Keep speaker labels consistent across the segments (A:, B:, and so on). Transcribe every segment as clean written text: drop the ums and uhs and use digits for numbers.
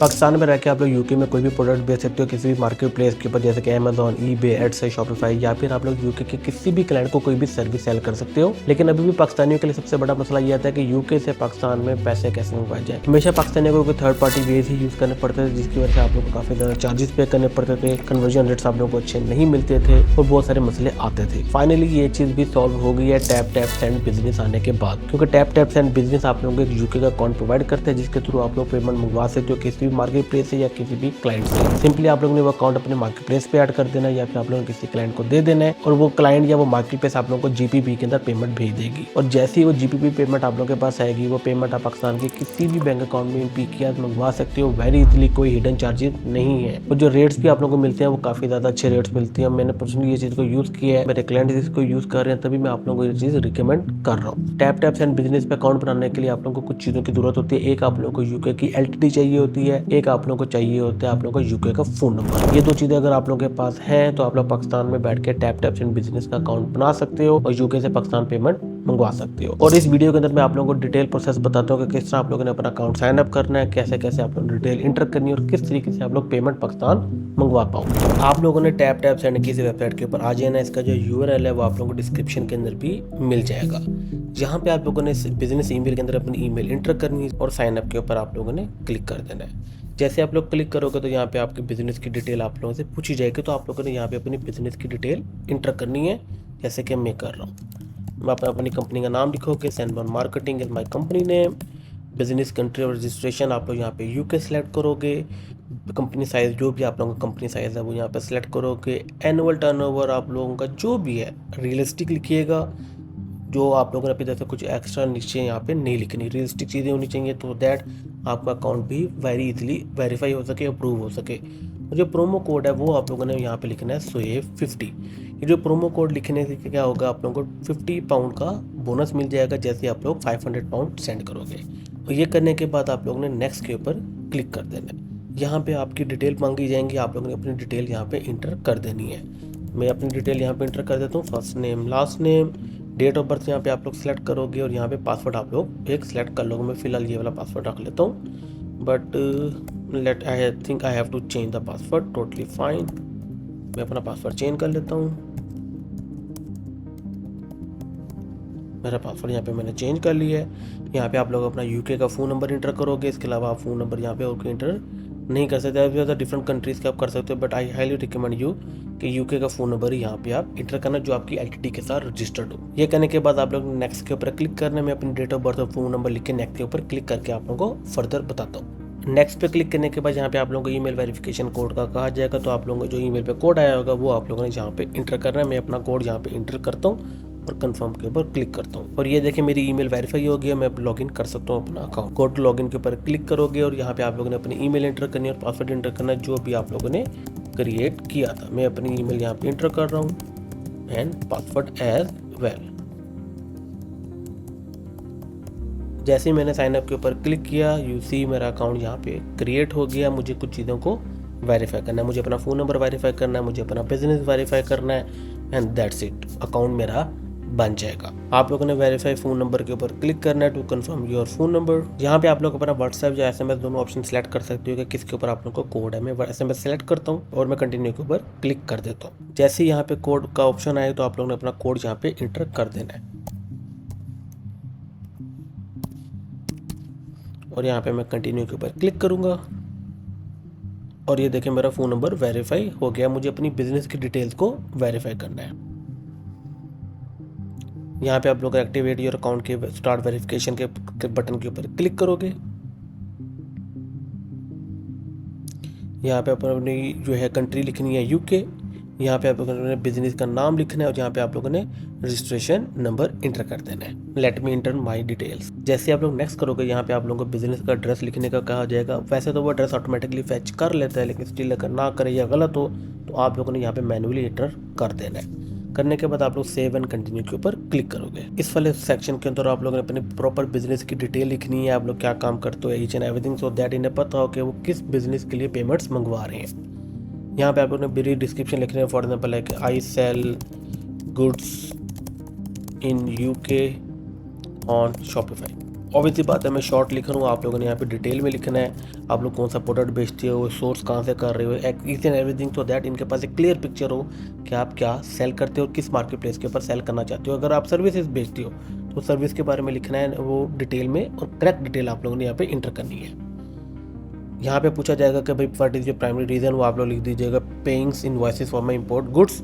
A: पाकिस्तान में रह के आप लोग यूके में कोई भी प्रोडक्ट बेच सकते हो किसी भी मार्केट प्लेस के ऊपर, जैसे कि अमेजॉन, ईबे, एडसे, शॉपिफाई, या फिर आप लोग यूके के किसी भी क्लाइंट को कोई भी सर्विस सेल कर सकते हो। लेकिन अभी भी पाकिस्तानियों के लिए सबसे बड़ा मसला ये आता है कि यूके से पाकिस्तान में पैसे कैसे मंगवाए जाए। हमेशा पाकिस्तानियों को थर्ड पार्टी वेज ही यूज़ करने पड़ते थे, जिसकी वजह से आप लोग को काफ़ी ज़्यादा चार्जेस पे करने पड़ते थे, कन्वर्जन रेट्स आप लोगों को अच्छे नहीं मिलते थे और बहुत सारे मसले आते थे। फाइनली ये चीज़ भी सॉल्व हो गई है टैप सेंड बिजनेस आने के बाद, क्योंकि टैप सेंड बिजनेस आप लोगों को एक यूके का अकाउंट प्रोवाइड करते हैं, जिसके थ्रू आप लोग पेमेंट मंगवा सकते हो किसी भी मार्केट प्लेस से या किसी भी क्लाइंट से। सिंपली आप लोगों ने वो अकाउंट अपने मार्केट प्लेस पे ऐड कर देना है या फिर आप लोगों ने किसी क्लाइंट को दे देना है और वो क्लाइंट या वो मार्केट प्लेस आप लोगों को जीपीपी के अंदर पेमेंट भेज देगी। और जैसे ही वो जीपीपी पेमेंट आप लोगों के पास आएगी, वो पेमेंट आप पाकिस्तान के किसी भी बैंक अकाउंट में पीके मंगवा सकते हो वेरी इजीली, कोई हिडन चार्जेस नहीं है। और जो रेट्स भी आप लोगों को मिलते हैं वो काफी ज्यादा अच्छे रेट्स मिलते हैं। मैंने पर्सनली ये चीज को यूज किया है, मेरे क्लाइंट इसको यूज कर रहे हैं, तभी मैं आप लोगों को ये चीज रिकमेंड कर रहा हूँ। टैप सेंड बिजनेस पे अकाउंट बनाने के लिए आप लोगों को कुछ चीजों की जरूरत होती है। एक आप लोगों को यूके की एलटीडी चाहिए होती है, एक आप लोगों को चाहिए होता है आप लोगों को यूके का फोन नंबर। ये दो चीजें अगर आप लोगों के पास हैं तो आप लोग पाकिस्तान में बैठ के टैप सेंड बिजनेस का अकाउंट बना सकते हो और यूके से पाकिस्तान पेमेंट मंगवा सकते हो। और इस वीडियो के अंदर मैं आप लोगों को डिटेल प्रोसेस बताता हूँ कि किस तरह आप लोगों ने अपना अकाउंट साइन अप करना है, कैसे कैसे आप लोग डिटेल इंटर करनी है और किस तरीके से आप लोग पेमेंट पाकिस्तान मंगवा पाओगे। आप लोगों ने टैप सेंड की वेबसाइट के ऊपर आ जाना। इसका जो यूआरएल है वो आप लोगों को डिस्क्रिप्शन के अंदर भी मिल जाएगा, जहाँ पे आप लोगों ने बिजनेस ईमेल के अंदर अपनी ईमेल इंटर करनी है और साइन अप के ऊपर आप लोगों ने क्लिक कर देना है। जैसे आप लोग क्लिक करोगे तो यहाँ पे आपके बिजनेस की डिटेल आप लोगों से पूछी जाएगी, तो आप लोगों ने यहाँ पे अपनी बिजनेस की डिटेल इंटर करनी है, जैसे कि मैं कर रहा हूँ। आप अपनी कंपनी का नाम लिखोगे, सेंबॉर्न marketing is my company name, business country और रजिस्ट्रेशन आप लोग यहाँ पे यूके सेलेक्ट करोगे, कंपनी साइज़ जो भी आप लोगों का कंपनी साइज़ है वो यहाँ पे सेलेक्ट करोगे, एनुअल टर्नओवर आप लोगों का जो भी है रियलिस्टिक लिखिएगा, जो आप लोगों ने अपनी तरफ से कुछ एक्स्ट्रा नीचे यहाँ पे नहीं लिखनी, रियलिस्टिक चीज़ें होनी चाहिए तो दैट आपका अकाउंट भी वेरी इजीली वेरीफाई हो सके, अप्रूव हो सके। और जो प्रोमो कोड है वो आप लोगों ने यहाँ पे लिखना है SOHAIB50। ये जो प्रोमो कोड लिखने से क्या होगा, आप लोगों को 50 पाउंड का बोनस मिल जाएगा जैसे आप लोग 500 पाउंड सेंड करोगे। और ये करने के बाद आप लोगों ने नेक्स्ट के ऊपर क्लिक कर देना है। यहाँ पे आपकी डिटेल मांगी जाएंगी, आप लोगों ने अपनी डिटेल यहाँ पे इंटर कर देनी है। मैं अपनी डिटेल यहाँ पे इंटर कर देता हूँ, first name, last name, date of birth यहाँ पे आप लोग सेलेक्ट करोगे और यहाँ पे पासवर्ड आप लोग एक सेलेक्ट कर लोगे। मैं फिलहाल ये वाला पासवर्ड रख लेता हूँ, but let I think I have to change the password, totally fine. मैं अपना पासवर्ड चेंज कर लेता हूँ। मेरा पासवर्ड यहाँ पे मैंने चेंज कर लिया है। यहाँ पे आप लोग अपना यूके का फ़ोन नंबर इंटर करोगे, इसके अलावा आप फ़ोन नंबर यहाँ पे और इंटर नहीं कर सकते। ज़्यादा डिफरेंट कंट्रीज़ के आप कर सकते हो, but I highly recommend you कि यूके का फ़ोन नंबर ही यहाँ पे आप इंटर करना जो आपकी एलटीडी के साथ रजिस्टर्ड हो। ये करने के बाद आप लोग नेक्स्ट के ऊपर क्लिक करना। मैं अपनी डेट ऑफ बर्थ और फ़ोन नंबर लिख के नेक्स्ट के ऊपर क्लिक करके आप लोगों को फर्दर बताता हूँ। नेक्स्ट पे क्लिक करने के बाद यहाँ पे आप लोगों को ईमेल वेरिफिकेशन कोड का कहा जाएगा, तो आप लोगों को जो ईमेल पे कोड आया होगा वो आप लोगों ने यहाँ पे इंटर करना है। मैं अपना कोड यहाँ पे इंटर करता हूँ और कंफर्म के ऊपर क्लिक करता हूँ और ये देखिए मेरी ईमेल वेरीफाई हो गया। मैं अब लॉगिन कर सकता हूँ अपना अकाउंट। गो टू लॉगिन के ऊपर क्लिक करोगे और यहाँ पे आप लोगों ने अपनी ईमेल एंटर करनी है और पासवर्ड एंटर करना है जो भी आप लोगों ने क्रिएट किया था। मैं अपनी ईमेल यहाँ पे एंटर कर रहा हूँ एंड पासवर्ड एज वेल। जैसे ही मैंने साइन अप के ऊपर क्लिक किया, यू सी मेरा अकाउंट यहाँ पे क्रिएट हो गया। मुझे कुछ चीज़ों को वेरीफाई करना है, मुझे अपना फ़ोन नंबर वेरीफाई करना है, मुझे अपना बिजनेस वेरीफाई करना है एंड दैट्स इट, अकाउंट मेरा बन जाएगा। आप लोगों ने वेरीफाई फ़ोन नंबर के ऊपर क्लिक करना है to confirm your phone number. यहाँ पे आप लोग अपना व्हाट्सएप या SMS दोनों ऑप्शन सेलेक्ट कर सकते हो कि किसके ऊपर आप लोग को कोड है। मैं SMS सेलेक्ट करता हूँ और मैं कंटिन्यू के ऊपर क्लिक कर देता हूँ। जैसे ही यहाँ पे कोड का ऑप्शन आए तो आप लोगों ने अपना कोड यहाँ पे इंटर कर देना है और यहाँ पे मैं कंटिन्यू के ऊपर क्लिक करूँगा और ये देखें मेरा फ़ोन नंबर वेरीफाई हो गया। मुझे अपनी बिजनेस की डिटेल्स को वेरीफाई करना है। यहाँ पे आप लोग एक्टिवेट योर अकाउंट के स्टार्ट वेरिफिकेशन के बटन के ऊपर क्लिक करोगे। यहाँ पे अपनी जो है कंट्री लिखनी है यूके। यहाँ पे आप लोगों ने बिजनेस का नाम लिखना है और यहाँ पे आप लोगों ने रजिस्ट्रेशन नंबर इंटर कर देना है। Let me inter my details. जैसे आप लोग नेक्स्ट करोगे यहाँ पे आप लोगों को बिजनेस का एड्रेस लिखने का कहा जाएगा। वैसे तो वो एड्रेस ऑटोमेटिकली फैच कर लेता है, लेकिन स्टिल अगर ना करे या गलत हो तो आप लोगों ने यहाँ पे मैन्युअली इंटर कर देना है। करने के बाद आप लोग सेव एंड कंटिन्यू के ऊपर क्लिक करोगे। इस वाले सेक्शन के अंदर आप लोगों ने अपनी प्रॉपर बिजनेस की डिटेल लिखनी है, आप लोग क्या काम करते हो, each and everything, so that इन्हें पता हो कि वो किस बिजनेस के लिए पेमेंट्स मंगवा रहे हैं। यहाँ पे आप लोगों ने ब्रीफ डिस्क्रिप्शन लिखने है, for example like I sell goods in UK on Shopify. Obviously बात है, मैं शॉर्ट लिख रहा हूँ, आप लोगों ने यहाँ पे डिटेल में लिखना है, आप लोग कौन सा प्रोडक्ट बेचते हो, सोर्स कहाँ से कर रहे हो, each and everything, so that इनके पास एक क्लियर पिक्चर हो कि आप क्या सेल करते हो और किस मार्केट प्लेस के ऊपर सेल करना चाहते हो। अगर आप सर्विसेज बेचते हो तो सर्विस के बारे में लिखना है वो डिटेल में, और करेक्ट डिटेल आप लोगों ने यहाँ पे इंटर करनी है। यहाँ पे पूछा जाएगा कि भाई what is your primary reason, वो आप लोग लिख दीजिएगा paying invoices for my import goods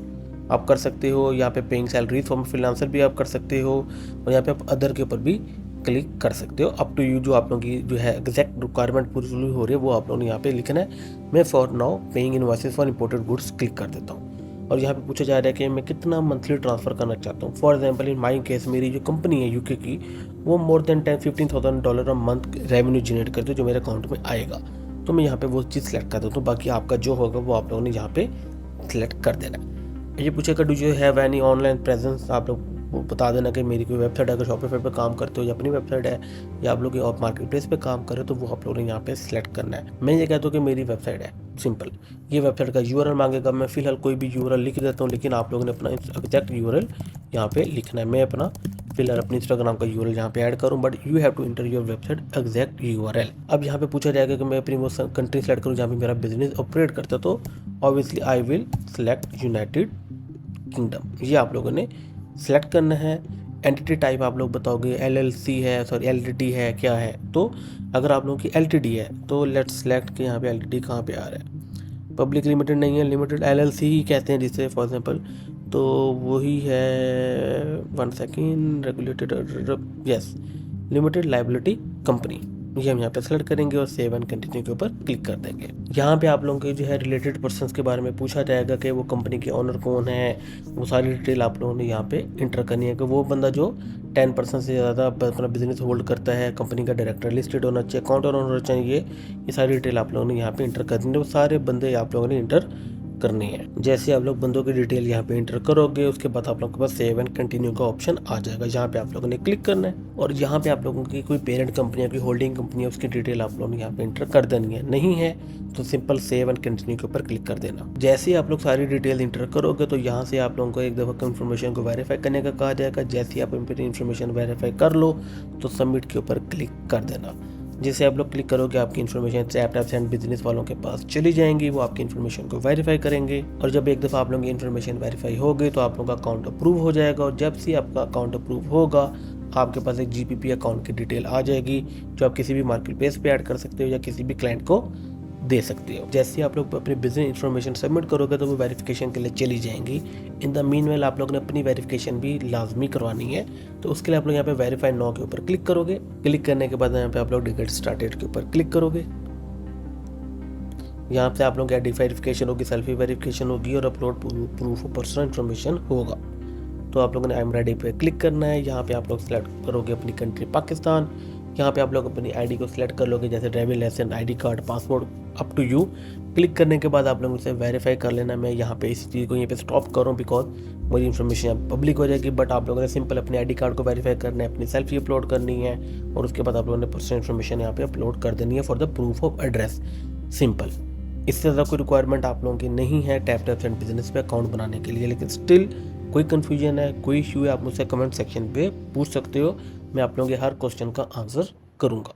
A: आप कर सकते हो, यहाँ पे पेइंग सैलरीज फॉर फ्रीलांसर भी आप कर सकते हो, और यहाँ पे आप अदर के ऊपर भी क्लिक कर सकते हो, अप टू यू, जो आप लोगों की जो है एग्जैक्ट रिक्वायरमेंट पूरी हो रही है वो आप लोगों ने यहाँ पे लिखना है। मैं for now paying invoices for imported goods click कर देता हूँ, और यहाँ पे पूछा जा रहा है कि मैं कितना मंथली ट्रांसफ़र करना चाहता हूँ। For example in my case मेरी जो कंपनी है यूके की, वो more than $10,000-15,000 month revenue generate करती है जो मेरे अकाउंट में आएगा, तो मैं यहाँ पे वो चीज़ सेलेक्ट कर देता हूँ। बाकी आपका जो होगा वो आप लोगों ने यहाँ पे सेलेक्ट कर देना है। ये पूछेगा do you have any online presence, आप लोग वो बता देना कि मेरी कोई वेबसाइट है, अगर शॉपिफाई पे काम करते हो या अपनी वेबसाइट है, या आप लोग ऑफ मार्केट प्लेस पे काम कर रहे हो, तो वो आप लोगों ने यहाँ पे सिलेक्ट करना है। मैं ये कहता हूँ कि मेरी वेबसाइट है, सिंपल, ये वेबसाइट का यूआरएल मांगेगा, मैं फिलहाल कोई भी यूआरएल लिख देता हूँ, लेकिन आप लोगों ने अपना एग्जैक्ट यूआरएल यहाँ पे लिखना है। मैं अपना फिलहाल अपनी इंस्टाग्राम का यूआरएल यहाँ पे ऐड करूँ, but you have to enter your website exact URL. अब यहाँ पे पूछा जाएगा कि मैं अपनी वो कंट्री सेलेक्ट करूँ जहाँ पे मेरा बिजनेस ऑपरेट करता है, तो obviously I will select United kingdom, ये आप लोगों ने सेलेक्ट करना है। एंटिटी टाइप आप लोग बताओगे एलएलसी है, सॉरी एलटीडी है, क्या है, तो अगर आप लोगों की एलटीडी है तो लेट्स सेलेक्ट कि यहाँ पे एलटीडी कहाँ पे आ रहा है, पब्लिक लिमिटेड नहीं है, लिमिटेड एलएलसी ही कहते हैं जिसे, फॉर एग्जांपल, तो वही है, 1 second, regulated, yes, limited liability company, ये हम यहाँ पे सेलेक्ट करेंगे और सेव एंड कंटिन्यू के ऊपर क्लिक कर देंगे। यहाँ पे आप लोगों के जो है रिलेटेड पर्सन्स के बारे में पूछा जाएगा कि वो कंपनी के ओनर कौन है, वो सारी डिटेल आप लोगों ने यहाँ पे इंटर करनी है, कि वो बंदा जो 10% से ज़्यादा अपना बिजनेस होल्ड करता है, कंपनी का डायरेक्टर लिस्टेड होना चाहिए, अकाउंटर होना चाहिए, ये सारी डिटेल आप लोगों ने यहाँ पे इंटर करनी है। वो सारे बंदे आप लोगों ने इंटर करनी है। जैसे आप लोग बंदों की डिटेल यहाँ पे इंटर करोगे, उसके बाद आप लोगों के पास सेव एंड कंटिन्यू का ऑप्शन आ जाएगा, जहाँ पे आप लोगों ने क्लिक करना है, और यहाँ पे आप लोगों की कोई पेरेंट कंपनी या कोई होल्डिंग कंपनी है उसकी डिटेल आप लोगों ने यहाँ पे इंटर कर देनी है, नहीं है तो सिंपल सेव एंड कंटिन्यू के ऊपर क्लिक कर देना। जैसे ही आप लोग सारी डिटेल इंटर करोगे तो यहाँ से आप लोगों को एक दफ़ा इन्फॉर्मेशन को वेरीफाई करने का कहा जाएगा। जैसे ही आप इन्फॉर्मेशन वेरीफाई कर लो तो सबमिट के ऊपर क्लिक कर देना। जैसे आप लोग क्लिक करोगे आपकी इन्फॉर्मेशन टैप्स एंड बिजनेस वालों के पास चली जाएंगी, वो आपकी इन्फॉर्मेशन को वेरीफाई करेंगे, और जब एक दफ़ा आप लोगों की इन्फॉर्मेशन वेरीफाई हो गई तो आप लोगों का अकाउंट अप्रूव हो जाएगा, और जब से आपका अकाउंट अप्रूव होगा आपके पास एक जीपीपी अकाउंट की डिटेल आ जाएगी, जो आप किसी भी मार्केट प्लेस पे ऐड कर सकते हो या किसी भी क्लाइंट को दे सकते हो। जैसे आप लोग अपनी बिजनेस इन्फॉर्मेशन सबमिट करोगे तो वो वेरिफिकेशन के लिए चली जाएंगी। इन द मीनवाइल आप लोग ने अपनी वेरिफिकेशन भी लाजमी करवानी है, तो उसके लिए आप लोग यहाँ पे वेरीफाई नाउ के ऊपर क्लिक करोगे। क्लिक करने के बाद यहाँ पे आप लोग गेट स्टार्टेड के ऊपर क्लिक करोगे। यहाँ पे आप लोग आईडी वेरिफिकेशन होगी, सेल्फी वेरिफिकेशन होगी, और upload proof of personal information होगा। तो आप लोगों ने आई एम रेडी पे क्लिक करना है। यहाँ पे आप लोग सेलेक्ट करोगे अपनी कंट्री पाकिस्तान। यहाँ पे आप लोग अपनी आईडी को सिलेक्ट कर लोगे, जैसे driving licence, ID card, passport, up to you. Click करने के बाद आप लोग उसे वेरीफाई कर लेना। मैं यहाँ पे इस चीज़ को यहीं पे स्टॉप करूँ बिकॉज मेरी इन्फॉर्मेशन यहाँ पब्लिक हो जाएगी, बट आप लोगों ने सिंपल अपने आईडी कार्ड को वेरीफाई करना है, अपनी सेल्फी अपलोड करनी है, और उसके बाद आप लोगों ने पर्सनल इन्फॉर्मेशन यहाँ पे अपलोड कर देनी है for the proof of address. Simple, इससे ज़्यादा कोई रिक्वायरमेंट आप लोगों की नहीं है टैप्स एंड बिजनेस पे अकाउंट बनाने के लिए। लेकिन स्टिल कोई कन्फ्यूजन है, कोई इशू है, आप मुझसे कमेंट सेक्शन पे पूछ सकते हो, मैं आप लोगों के हर क्वेश्चन का आंसर करूँगा।